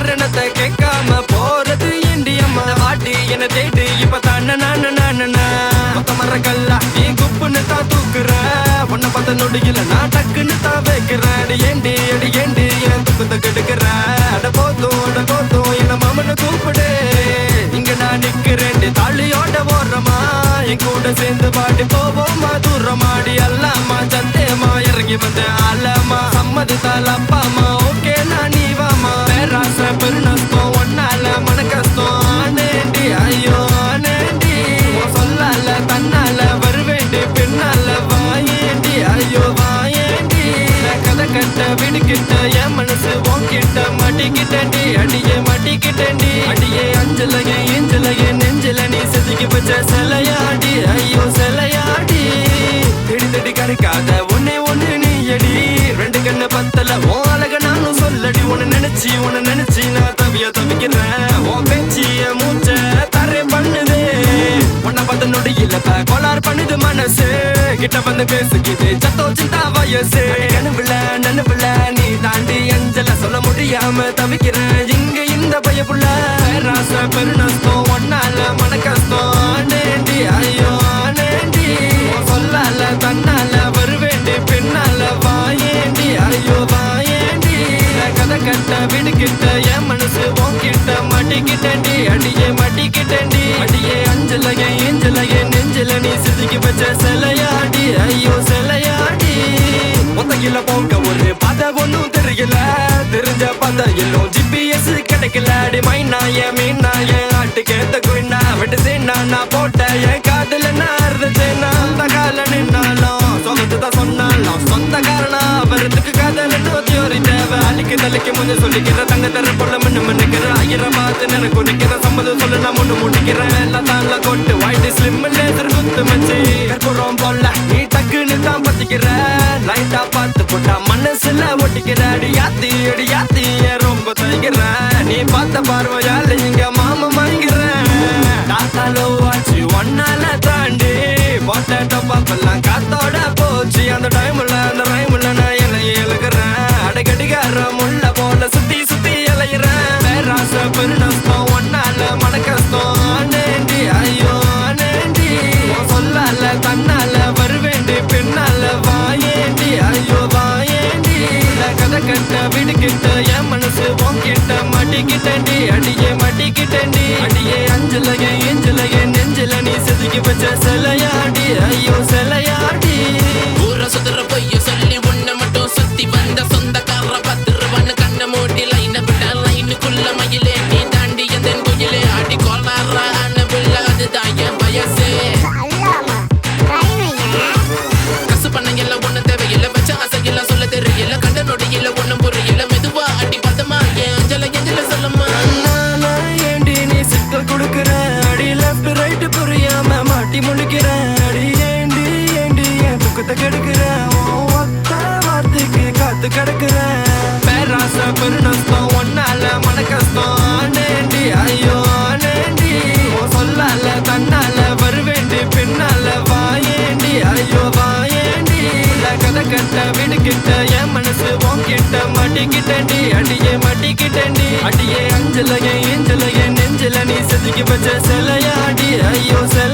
காரணத்தை கேட்காம போறது இண்டியம்மா வாட்டி என்ன தேடி இப்ப தான மொத்த மரக்கல்லா நீ குப்புன்னு தான் தூக்குற உன்னை பார்த்த நொடியில நான் டக்குன்னு தான் வைக்கிறேன் அடி ஏண்டி என் துக்கத்தை கெடுக்கிற அட போதும் என்ன மாமனை கூப்பிடு இங்க நான் நிக்கிறேன் தாலியோட ஓடுறமா என் கூட சேர்ந்து பாடி போவோமா தூரமாடி அல்லாமா சந்தேமா இறங்கி வந்த ஆலமா சம்மதித்தால் அப்பாமா ஓகே நான் நீ வாமா பேராச பெருநஷ்டம் ஒன்னால மன கஷ்டம் ஆனேண்டி ஐயோ ஆனேண்டி சொல்லால தன்னால வருவேண்டி பின்னால வாயேண்டி ஐயோ வாயேண்டி கதை கட்ட விடுக்கிட்ட என் மனசு ஓங்கிட்ட மாட்டிக்கிட்டேன்டி அடியே மாட்டிக்கிட்டேன்டி அடியே அஞ்சலையே ஏஞ்சலையே நெஞ்சில நீ செதுக்கி வச்ச சிலையாடி ஐயோ சிலையாடி தேடி கிடைக்காத ஒண்ணு நீ அடி ரெண்டு கண்ணு பத்தல ஓ அழக நானும் சொல்லடி உன்னை நினைச்சு நான் தவிக்கிறேன் உன் பேச்சிய மூச்ச தரே பண்ணுதே உன்னை பார்த்த நொடியில கோளார் பண்ணுது மனசு கிட்ட வந்து பேசுகிது சத்தோ சிந்தா வயசு நனவுல நீ தாண்டி அஞ்சல சொல்ல முடியாம தவிக்கிறேன் இங்க இந்த பயப்புள்ள ராச பெருநஷ்டம் ஒன்னால மன கஷ்டம் ஆனேண்டி ஐயோ ஆனேண்டி சொல்லால தன்னால வருவேண்டி பின்னால வாயேண்டி ஐயோ வாயேண்டி கதை கட்ட விடுக்கிட்ட என் மனசு ஓங்கிட்ட மாட்டிக்கிட்டேன்டி அடியே மாட்டிக்கிட்டேன்டி அடியே அஞ்சலையே ஏஞ்சலையே நெஞ்சில நீ செதுக்கி வச்ச சிலையாடி ஐயோ சிலையாடி ஒத்தையில போங்க ஒரு பாதை ஒன்னும் தெரியல தெரிஞ்ச பாதை எல்லாம் ஜிபிஎஸ் கிடைக்கல அடி மைனாய மீனாய ஆட்டுக்கேத்த குயினா விட்டு சேனா நான் போட்ட என் காதல நான் இருந்துச்சேனா அந்த கால நின்னாலும் சொந்தத்தான் சொன்னாலும் சொந்த காரணம் அவரத்துக்கு காதல் தியோரி தேவை அழிக்கு தலைக்கு முன்ன சொல்லிக்கிற தங்க தர பொருள மண்ணுக்கிற ஆயிரம் பார்த்து எனக்கு குடிக்கிற சம்மதம் சொல்ல நான் முன்னு முடிக்கிறேன் மேல தான்ல கொட்டு வாய்ட்டு ஸ்லிம் லேசர் குத்து மச்சி கற்பூரம் போல நீ டக்குன்னு தான் பத்திக்கிற லைட்டா பார்த்து போட்டா மனசுல ஒட்டிக்கிற அடியாத்தி ரொம்ப தைக்கிற நீ பார்த்த பார்வையால இங்க மாமா வாங்கிறேன் தாத்தாலோ ஆச்சு ஒன்னால தாண்டி போட்ட டப்பாப்பெல்லாம் காத்தோட போச்சு அந்த டைம்ல அந்த ரைம்ல நான் இலைய எழுகிறேன் அடைக்கடிகார முள்ள போல சுத்தி இலையிறேன் பேராச பெருநஷ்டம் ஒன்னால மன கஷ்டம் ஆனேண்டி ஐயோ ஆனேண்டி சொல்லால தன்னால வருவேண்டி பின்னால வாயேண்டி ஐயோ வாயேண்டி கதை கட்ட விடுக்கிட்ட என் மனசு ஓங்கிட்ட மாட்டிக்கிட்டேன்டி அடியே மாட்டிக்கிட்டேன்டி அடியே அஞ்சலையே ஏஞ்சலையே நெஞ்சில நீ செதுக்கி வச்ச சிலையாடி ஐயோ சிலையாடி ஊர சுதற பொய்ய சொல்லி உன்னை மட்டும் சுத்தி வந்த சொந்தக்கார பத்திருவன்னு கண்ண மூட்டி லைன விட்ட லைனுக்குள்ள மயிலே நீ தாண்டி எந்த குயிலே ஆடி கோளாற அண்ணபிள்ள அதுதான் என் வயசு கசு பண்ணையில ஒண்ணு தேவையில்ல வச்ச ஆசையில சொல்ல தெரியல கண்ட நொடியில ஒண்ணும் புரியல மெதுவா அடி பத்தமா என் அஞ்சல சொல்லம்மா ஏண்டி நீ சிக்கல் கொடுக்குற அடி லெஃப்ட் ரைட் புரியாம மாட்டி முழிக்கிற அடி ஏண்டி என் துக்கத்தை கெடுக்கிற ஒத்த வார்த்தைக்கு காத்து கிடக்குற பேராச பெருநஷ்டம் ஒன்னால மன கஷ்டம் ஆனேண்டி ஐயோ ஆனேண்டி சொல்லால தன்னால வருவேண்டி பின்னால வாயேண்டி ஐயோ வாயேண்டி கதை கட்ட விடுக்கிட்ட என் மனசு ஓங்கிட்ட மாட்டிக்கிட்டேன்டி அடியே மாட்டிக்கிட்டேன்டி அடியே அஞ்சலையே ஏஞ்சலையே நெஞ்சில நீ செதுக்கி வச்ச சிலையாடி ஐயோ சிலை